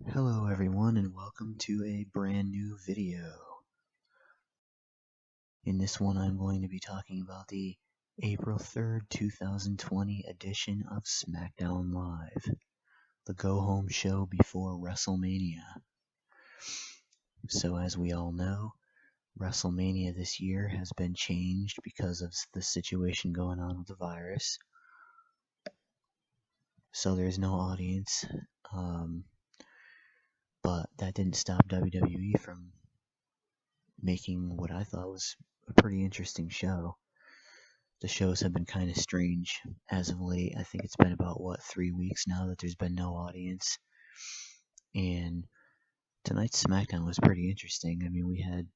Hello everyone and welcome to a brand new video. In this one I'm going to be talking about the April 3rd, 2020 edition of SmackDown Live, the go-home show before WrestleMania. So as we all know, WrestleMania this year has been changed because of the situation going on with the virus. So there's no audience, but that didn't stop WWE from making what I thought was a pretty interesting show. The shows have been kind of strange as of late. I think it's been about, 3 weeks now that there's been no audience. And tonight's SmackDown was pretty interesting. I mean, we had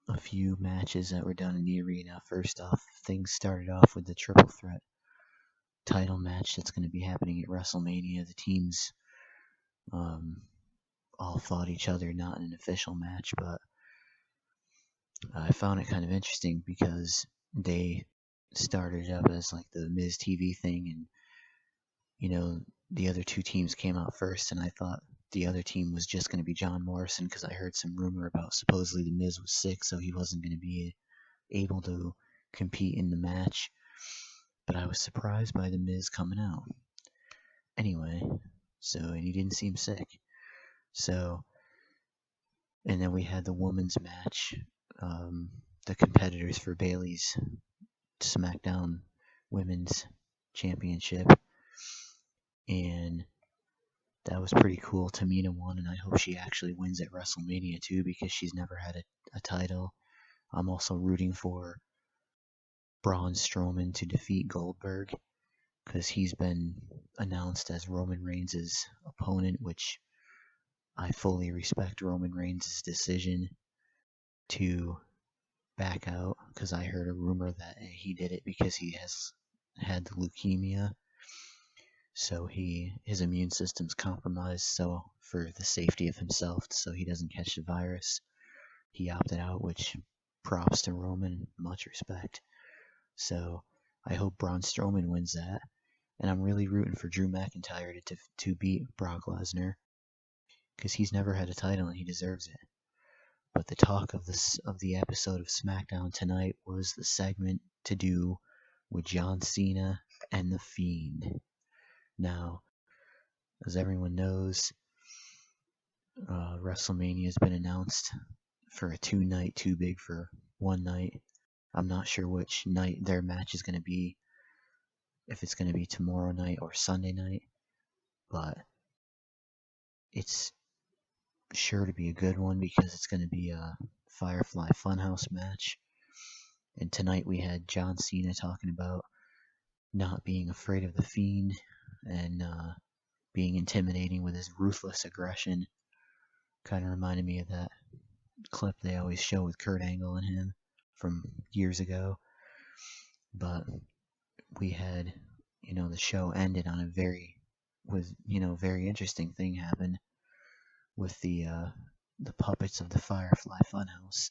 a few matches that were done in the arena. First off, things started off with the triple threat title match that's going to be happening at WrestleMania. The teams all fought each other, not in an official match, but I found it kind of interesting because they started it up as like the Miz TV thing, and the other two teams came out first, and I thought the other team was just going to be John Morrison because I heard some rumor about supposedly the Miz was sick, so he wasn't going to be able to compete in the match. But I was surprised by the Miz coming out. Anyway, and he didn't seem sick. So, and then we had the women's match, the competitors for Bayley's SmackDown Women's Championship, and that was pretty cool. Tamina won, and I hope she actually wins at WrestleMania too, because she's never had a title. I'm also rooting for Braun Strowman to defeat Goldberg, because he's been announced as Roman Reigns' opponent, which I fully respect Roman Reigns' decision to back out, because I heard a rumor that he did it because he has had the leukemia, so his immune system's compromised, so for the safety of himself, so he doesn't catch the virus, he opted out, which props to Roman, much respect. So I hope Braun Strowman wins that, and I'm really rooting for Drew McIntyre to beat Brock Lesnar, because he's never had a title and he deserves it. But the talk of the episode of SmackDown tonight was the segment to do with John Cena and The Fiend. Now, as everyone knows, WrestleMania has been announced for a 2-night, too big for one night. I'm not sure which night their match is going to be, if it's going to be tomorrow night or Sunday night, but it's sure to be a good one because it's going to be a Firefly Funhouse match. And tonight we had John Cena talking about not being afraid of The Fiend and being intimidating with his ruthless aggression. Kind of reminded me of that clip they always show with Kurt Angle and him from years ago. But we had, the show ended on a very interesting thing happened with the puppets of the Firefly Funhouse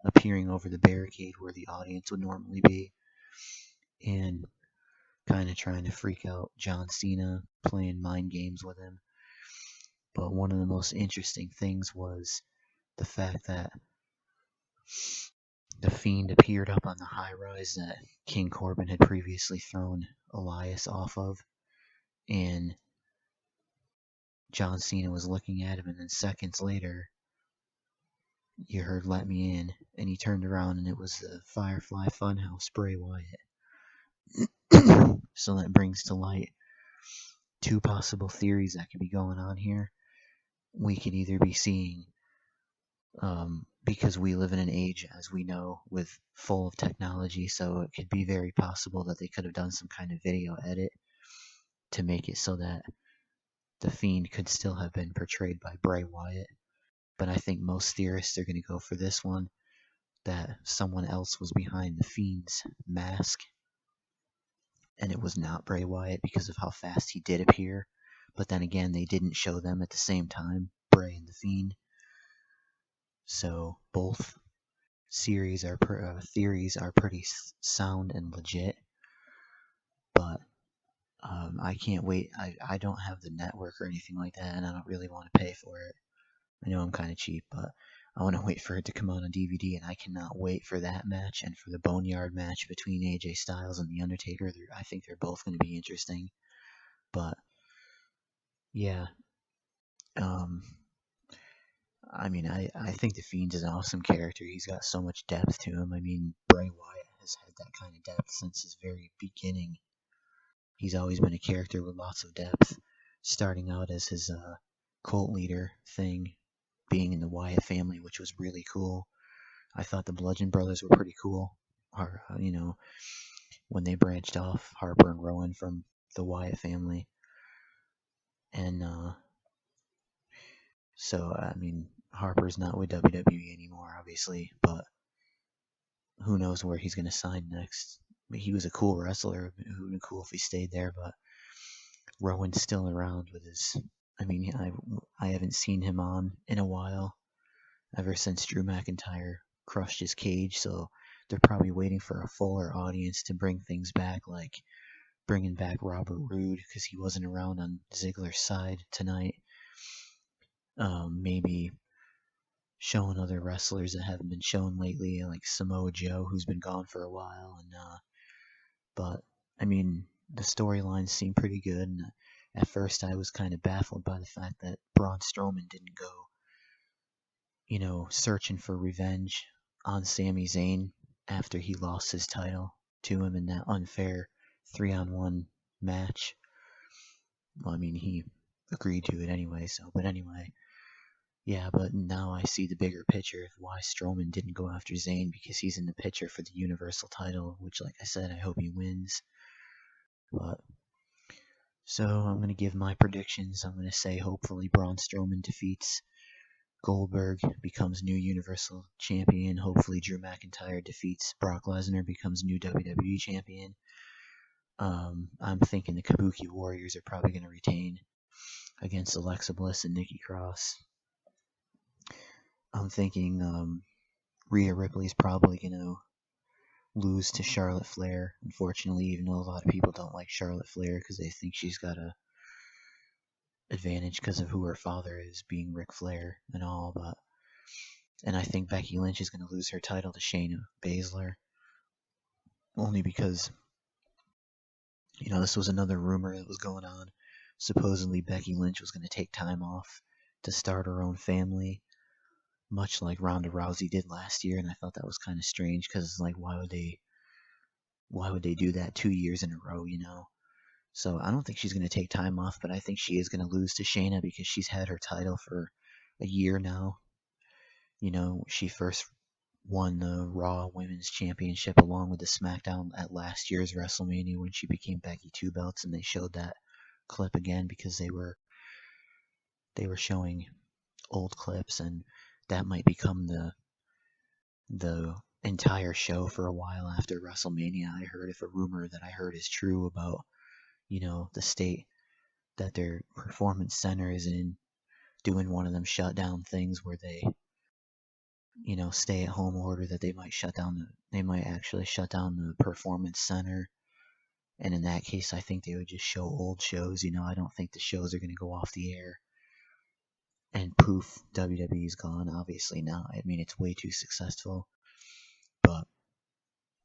appearing over the barricade where the audience would normally be, and kind of trying to freak out John Cena, playing mind games with him. But one of the most interesting things was the fact that the Fiend appeared up on the high rise that King Corbin had previously thrown Elias off of, and John Cena was looking at him, and then seconds later you heard "Let Me In," and he turned around and it was the Firefly Funhouse Bray Wyatt. So that brings to light two possible theories that could be going on here. We could either be seeing, because we live in an age, as we know, with full of technology, so it could be very possible that they could have done some kind of video edit to make it so that the Fiend could still have been portrayed by Bray Wyatt. But I think most theorists are going to go for this one, that someone else was behind the Fiend's mask, and it was not Bray Wyatt because of how fast he did appear. But then again, they didn't show them at the same time, Bray and the Fiend. So both theories are pretty sound and legit. But I can't wait. I don't have the network or anything like that, and I don't really want to pay for it. I know I'm kind of cheap, but I want to wait for it to come out on DVD, and I cannot wait for that match and for the Boneyard match between AJ Styles and The Undertaker. I think they're both going to be interesting. But yeah, um, I mean, I think The Fiend is an awesome character. He's got so much depth to him. I mean, Bray Wyatt has had that kind of depth since his very beginning. He's always been a character with lots of depth, starting out as his cult leader thing, being in the Wyatt family, which was really cool. I thought the Bludgeon Brothers were pretty cool. Or, when they branched off, Harper and Rowan from the Wyatt family. And so, I mean, Harper's not with WWE anymore, obviously, but who knows where he's going to sign next. He was a cool wrestler. It would have been cool if he stayed there, but Rowan's still around with his. I mean, I haven't seen him on in a while, ever since Drew McIntyre crushed his cage, so they're probably waiting for a fuller audience to bring things back, like bringing back Robert Roode because he wasn't around on Ziggler's side tonight. Maybe showing other wrestlers that haven't been shown lately, like Samoa Joe, who's been gone for a while. But I mean, the storylines seem pretty good. And at first, I was kind of baffled by the fact that Braun Strowman didn't go, searching for revenge on Sami Zayn after he lost his title to him in that unfair 3-on-1 match. Well, I mean, he agreed to it anyway, but anyway. Yeah, but now I see the bigger picture of why Strowman didn't go after Zayn, because he's in the picture for the Universal title, which, like I said, I hope he wins. But so I'm going to give my predictions. I'm going to say hopefully Braun Strowman defeats Goldberg, becomes new Universal Champion. Hopefully Drew McIntyre defeats Brock Lesnar, becomes new WWE Champion. I'm thinking the Kabuki Warriors are probably going to retain against Alexa Bliss and Nikki Cross. I'm thinking Rhea Ripley's probably going to lose to Charlotte Flair, unfortunately, even though a lot of people don't like Charlotte Flair because they think she's got a advantage because of who her father is, being Ric Flair and all. And I think Becky Lynch is going to lose her title to Shayna Baszler, only because, this was another rumor that was going on. Supposedly Becky Lynch was going to take time off to start her own family, much like Ronda Rousey did last year, and I thought that was kind of strange because, like, why would they do that 2 years in a row, So I don't think she's going to take time off, but I think she is going to lose to Shayna because she's had her title for a year now. She first won the Raw Women's Championship along with the SmackDown at last year's WrestleMania when she became Becky Two Belts, and they showed that clip again because they were showing old clips, and that might become the entire show for a while after WrestleMania. I heard, if a rumor that I heard is true about, the state that their performance center is in, doing one of them shutdown things where they, stay at home order, that they might actually shut down the performance center. And in that case, I think they would just show old shows. I don't think the shows are going to go off the air and poof, WWE's gone. Obviously not. I mean, it's way too successful. But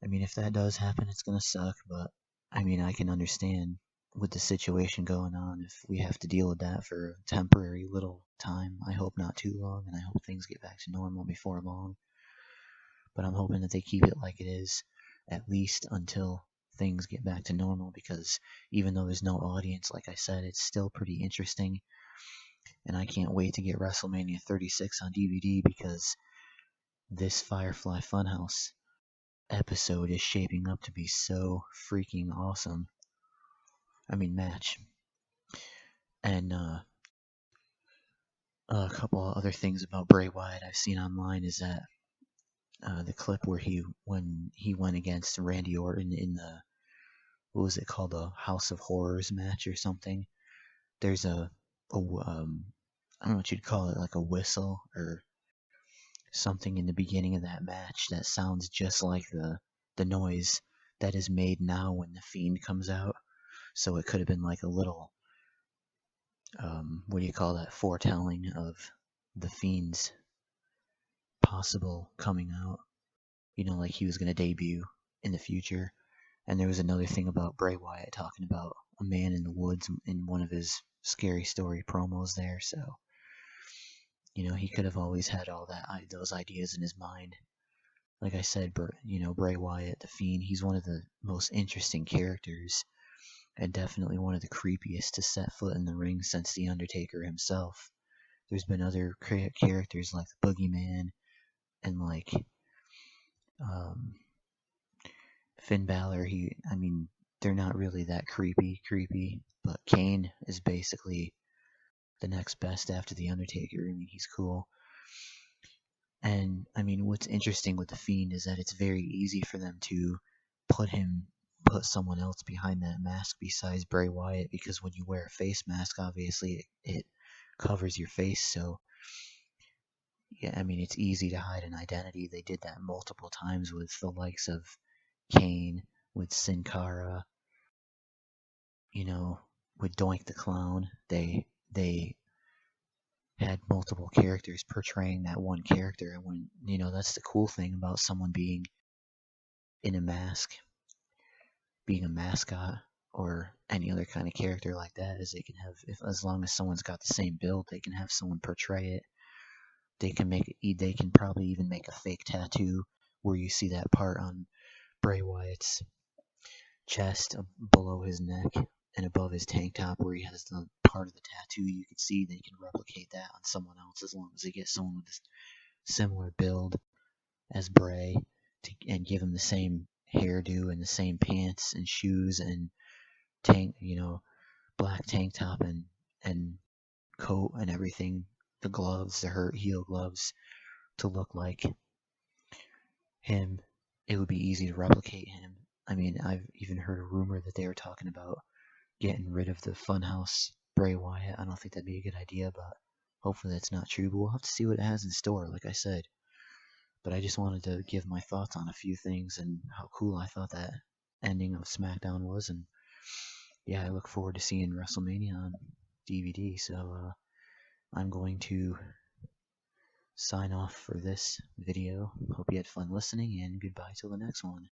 I mean, if that does happen, it's going to suck. But I mean, I can understand with the situation going on if we have to deal with that for a temporary little time. I hope not too long, and I hope things get back to normal before long. But I'm hoping that they keep it like it is, at least until things get back to normal, because even though there's no audience, like I said, it's still pretty interesting. And I can't wait to get WrestleMania 36 on DVD, because this Firefly Funhouse episode is shaping up to be so freaking awesome. I mean, match. And a couple of other things about Bray Wyatt I've seen online is that the clip where when he went against Randy Orton in the, what was it called, the House of Horrors match or something. There's I don't know what you'd call it, like a whistle or something in the beginning of that match that sounds just like the noise that is made now when the Fiend comes out. So it could have been like a little, what do you call that, foretelling of the Fiend's possible coming out. Like he was going to debut in the future. And there was another thing about Bray Wyatt talking about a man in the woods in one of his scary story promos there. So, he could have always had all those ideas in his mind. Like I said, Bray Wyatt, the Fiend, he's one of the most interesting characters and definitely one of the creepiest to set foot in the ring since The Undertaker himself. There's been other characters like the Boogeyman and like Finn Balor. They're not really that creepy, but Kane is basically the next best after The Undertaker. He's cool. And what's interesting with the Fiend is that it's very easy for them to put someone else behind that mask besides Bray Wyatt, because when you wear a face mask, obviously it covers your face. So yeah, it's easy to hide an identity. They did that multiple times with the likes of Kane, with Sin Cara, with Doink the Clown. They had multiple characters portraying that one character, and when that's the cool thing about someone being in a mask, being a mascot, or any other kind of character like that, is they can have, as long as someone's got the same build, they can have someone portray it. They can probably even make a fake tattoo where you see that part on Bray Wyatt's chest below his neck and above his tank top where he has the part of the tattoo. You can see they can replicate that on someone else as long as they get someone with a similar build as Bray and give him the same hairdo and the same pants and shoes and black tank top and coat and everything, the gloves, the heel gloves, to look like him. It would be easy to replicate him. I've even heard a rumor that they were talking about getting rid of the Funhouse Bray Wyatt. I don't think that'd be a good idea, but hopefully that's not true. But we'll have to see what it has in store, like I said. But I just wanted to give my thoughts on a few things and how cool I thought that ending of SmackDown was. And yeah, I look forward to seeing WrestleMania on DVD. So I'm going to sign off for this video. Hope you had fun listening, and goodbye till the next one.